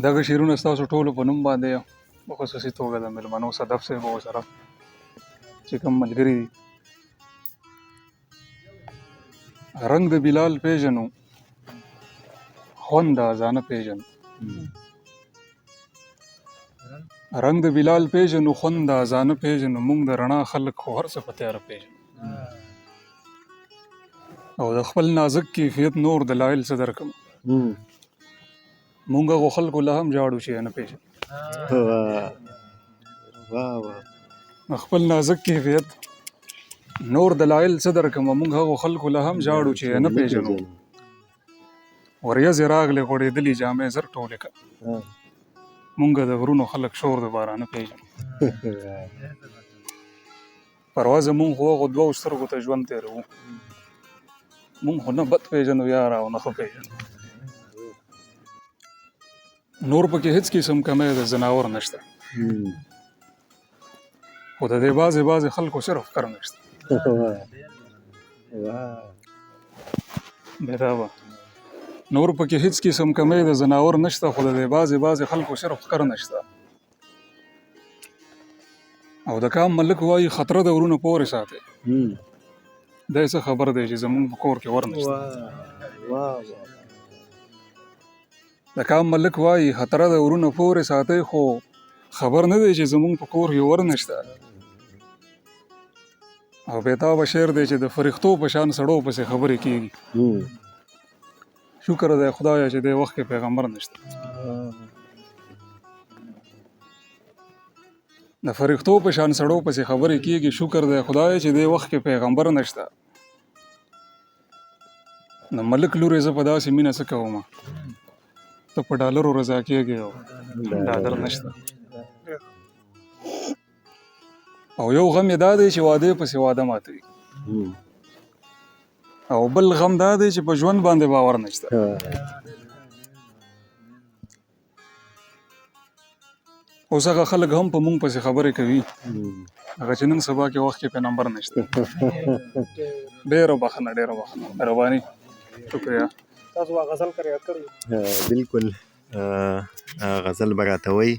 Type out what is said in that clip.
دغه شعرونه ستاسو ټولو په نوم باندې په خصوصي توګه د مېلمنو صدف صاحب ورسره چې کوم ملګري دي. رنګ د بلال پیژنو خوند د ازانه پیژنو. رنګ د بلال پیژنو خوند د ازانه پیژنو. مونږ د رڼا خلک خو هر څه په تیاره پیژنو. او د خپل نازک کیفیت نور دلایل څه درکم. مونږ هغو خلکو له هم جاړو چې نه پیژنو. خپل نازک کیفیت نور دلایل څه درکم. مونږ هغو خلکو له هم جاړو چې نه پیژنو. وریځې راغلې غوړېدلې جامې زر ټولې کړه. مونږ د غرونو خلک شور د بارانه پیژنو. پروا زمونږ خو هغو دوو سترګو ته ژوند تېروو. مونږ خو نه بد پیژنو یاره او نه ښه پیژنو. نور پکې هیڅ قسم کمی د ځناور نشته، خو د دې بعضې خلکو صرف کر نشته. بېدا به نور پکې هیڅ قسم کمی د ځناور نشته، خو د دې بعضې خلکو صرف کر نشته. او د کام ملک وایي خطره د ورونه پورې ساتي. دی څه خبر دی چې زمونږ په کور کې ور نشته. د کام ملک وایي خطره د ورونه پورې ساتي، خو خبر نه دی چې زمونږ په کور کې ور نشته. او بېتابه شعر دی چې د فرښتو په شان سړو پسې خبرې کېږي. شکر دی خدایه چې دی وخت کې پیغمبر نشته. د فرښتو په شان سړو پسې خبرې کېږي. شکر دی خدایه چې دی وخت کې پیغمبر نشته. د ملک لورې زه په داسې مینه څه کومه، ته په ډالرو رضا کېږې او ډالر نشته. او یو غم یې دا دی چې واده پسې واده ماتوي، او بل غم دا دی چې په ژوند باندې باور نشته. اوس هغه خلک هم په مونږ پسې خبرې کوي، هغه چې نن سبا کې وخت کې په نمبر نشته. ډېره بخښنه مهرباني شکریه. تاسو غزل کړی؟ بالکل غزل به راته وایي.